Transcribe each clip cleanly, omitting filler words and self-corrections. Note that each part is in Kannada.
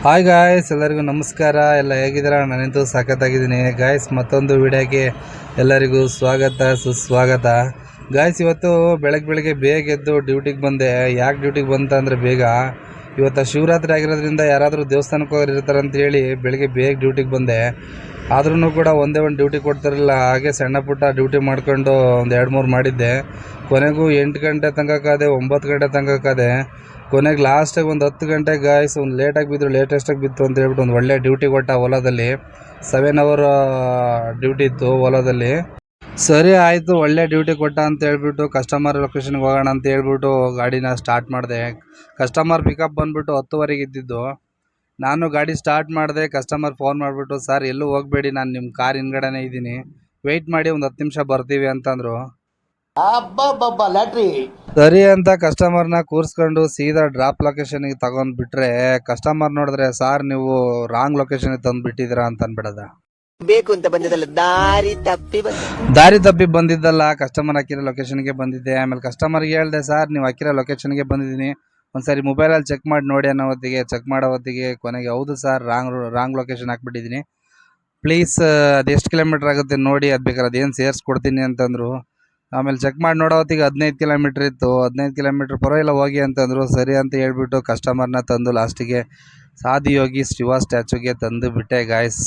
ಹಾಯ್ ಗಾಯ್ಸ್, ಎಲ್ಲರಿಗೂ ನಮಸ್ಕಾರ. ಎಲ್ಲ ಹೇಗಿದ್ದೀರಾ? ನಾನಂತೂ ಸಖತ್ತಾಗಿದ್ದೀನಿ ಗಾಯ್ಸ್. ಮತ್ತೊಂದು ವಿಡಿಯೋಗೆ ಎಲ್ಲರಿಗೂ ಸುಸ್ವಾಗತ ಗಾಯ್ಸ್. ಇವತ್ತು ಬೆಳಗ್ಗೆ ಬೇಗ ಎದ್ದು ಡ್ಯೂಟಿಗೆ ಬಂದೆ. ಯಾಕೆ ಡ್ಯೂಟಿಗೆ ಬಂತ ಅಂದರೆ, ಬೇಗ ಇವತ್ತು ಶಿವರಾತ್ರಿ ಆಗಿರೋದ್ರಿಂದ ಯಾರಾದರೂ ದೇವಸ್ಥಾನಕ್ಕೆ ಹೋಗಿರ್ತಾರೆ ಅಂತ ಹೇಳಿ ಬೆಳಗ್ಗೆ ಬೇಗ ಡ್ಯೂಟಿಗೆ ಬಂದೆ. ಆದ್ರೂ ಕೂಡ ಒಂದೇ ಒಂದು ಡ್ಯೂಟಿ ಕೊಡ್ತಾರಲ್ಲ, ಹಾಗೆ ಸಣ್ಣ ಪುಟ್ಟ ಡ್ಯೂಟಿ ಮಾಡ್ಕೊಂಡು ಒಂದು 2-3 ಮಾಡಿದ್ದೆ. ಕೊನೆಗೂ 8 ಗಂಟೆ ತನಕ ಕಾದೆ, 9 ಗಂಟೆ ತನಕ ಕಾದೆ. ಕೊನೆಗೆ ಲಾಸ್ಟಾಗಿ ಒಂದು 10 ಗಂಟೆಗೆ ಗಾಯ್ಸ್ ಒಂದು ಲೇಟೆಸ್ಟಾಗಿ ಬಿತ್ತು ಅಂತ ಹೇಳ್ಬಿಟ್ಟು ಒಂದು ಒಳ್ಳೆ ಡ್ಯೂಟಿ ಕೊಟ್ಟ ಹೊಲದಲ್ಲಿ. 7 ಅವರ್ ಡ್ಯೂಟಿ ಇತ್ತು ಹೊಲದಲ್ಲಿ. ಸರಿ ಆಯಿತು, ಒಳ್ಳೆ ಡ್ಯೂಟಿ ಕೊಟ್ಟ ಅಂತ ಹೇಳ್ಬಿಟ್ಟು ಕಸ್ಟಮರ್ ಲೊಕೇಶನ್ಗೆ ಹೋಗೋಣ ಅಂತ ಹೇಳ್ಬಿಟ್ಟು ಗಾಡಿನ ಸ್ಟಾರ್ಟ್ ಮಾಡಿದೆ. ಕಸ್ಟಮರ್ ಪಿಕಪ್ ಬಂದುಬಿಟ್ಟು 10ವರೆಗೆ ಇದ್ದಿದ್ದು. ನಾನು ಗಾಡಿ ಸ್ಟಾರ್ಟ್ ಮಾಡಿದೆ. ಕಸ್ಟಮರ್ ಫೋನ್ ಮಾಡಿಬಿಟ್ಟು, ಸರ್ ಎಲ್ಲೂ ಹೋಗಬೇಡಿ, ನಾನು ನಿಮ್ಮ ಕಾರ್ ಹಿಂದ್ಗಡೆನೇ ಇದ್ದೀನಿ, ವೆಯ್ಟ್ ಮಾಡಿ, ಒಂದು 10 ನಿಮಿಷ ಬರ್ತೀವಿ ಅಂತಂದರು. ಸರಿ ಅಂತ ಕಸ್ಟಮರ್ನ ಕೂರಿಸ್ಕೊಂಡು ಸೀದಾ ಡ್ರಾಪ್ ಲೊಕೇಶನ್ಗೆ ತಗೊಂಡ್ಬಿಟ್ರೆ, ಕಸ್ಟಮರ್ ನೋಡಿದ್ರೆ, ಸಾರ್ ನೀವು ರಾಂಗ್ ಲೊಕೇಶನ್ಗೆ ತಂದುಬಿಟ್ಟಿದ್ದೀರಾ ಅಂತ ಅಂದ್ಬಿಡದ. ಬೇಕು ಅಂತ ಬಂದಿದ್ದಲ್ಲ, ದಾರಿ ತಪ್ಪಿ ಬಂದಿದ್ದಲ್ಲ, ಕಸ್ಟಮರ್ ಹಾಕಿರೋ ಲೊಕೇಶನ್ಗೆ ಬಂದಿದ್ದೆ. ಆಮೇಲೆ ಕಸ್ಟಮರ್ಗೆ ಹೇಳಿದೆ, ಸರ್ ನೀವು ಹಾಕಿರೋ ಲೊಕೇಶನ್ಗೆ ಬಂದಿದ್ದೀನಿ, ಒಂದ್ಸರಿ ಮೊಬೈಲಲ್ಲಿ ಚೆಕ್ ಮಾಡಿ ನೋಡಿ ಅನ್ನೋ ಹೊತ್ತಿಗೆ, ಚೆಕ್ ಮಾಡೋ ಹೊತ್ತಿಗೆ ಕೊನೆಗೆ ಹೌದು ಸರ್, ರಾಂಗ್ ಲೊಕೇಶನ್ ಹಾಕ್ಬಿಟ್ಟಿದ್ದೀನಿ, ಪ್ಲೀಸ್ ಅದೆಷ್ಟು ಕಿಲೋಮೀಟ್ರ್ ಆಗುತ್ತೆ ನೋಡಿ, ಅದು ಬೇಕಾದ್ರೆ ಅದೇನು ಸೇರಿಸ್ಕೊಡ್ತೀನಿ ಅಂತಂದರು. ಆಮೇಲೆ ಚೆಕ್ ಮಾಡಿ ನೋಡೋ ಹೊತ್ತಿಗೆ 15 ಕಿಲೋಮೀಟ್ರ್ ಇತ್ತು. 15 ಕಿಲೋಮೀಟ್ರ್ ಪರವಾಗಿಲ್ಲ ಹೋಗಿ ಅಂತಂದರು. ಸರಿ ಅಂತ ಹೇಳ್ಬಿಟ್ಟು ಕಸ್ಟಮರ್ನ ತಂದು ಲಾಸ್ಟಿಗೆ ಆದಿಯೋಗಿ ಶಿವ ಸ್ಟ್ಯಾಚುಗೆ ತಂದು ಬಿಟ್ಟೆ ಗಾಯ್ಸ್.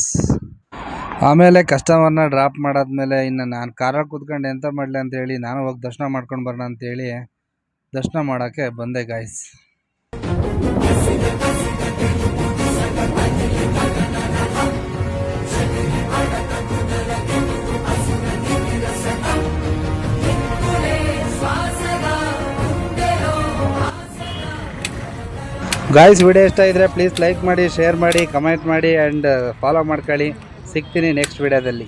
ಆಮೇಲೆ ಕಸ್ಟಮರ್ನ ಡ್ರಾಪ್ ಮಾಡಾದ್ಮೇಲೆ ಇನ್ನು ನಾನು ಕಾರಲ್ಲಿ ಕೂತ್ಕೊಂಡು ಎಂತ ಮಾಡಲಿ ಅಂತೇಳಿ, ನಾನು ಹೋಗಿ ದರ್ಶನ ಮಾಡ್ಕೊಂಡು ಬರೋಣ ಅಂತೇಳಿ ದರ್ಶನ ಮಾಡೋಕ್ಕೆ ಬಂದೆ ಗಾಯ್ಸ್. ಗಾಯ್ಸ್, ವಿಡಿಯೋ ಇಷ್ಟ ಇದ್ದರೆ ಪ್ಲೀಸ್ ಲೈಕ್ ಮಾಡಿ, ಶೇರ್ ಮಾಡಿ, ಕಮೆಂಟ್ ಮಾಡಿ ಆ್ಯಂಡ್ ಫಾಲೋ ಮಾಡ್ಕೊಳ್ಳಿ. ಸಿಗ್ತೀನಿ ನೆಕ್ಸ್ಟ್ ವಿಡಿಯೋದಲ್ಲಿ.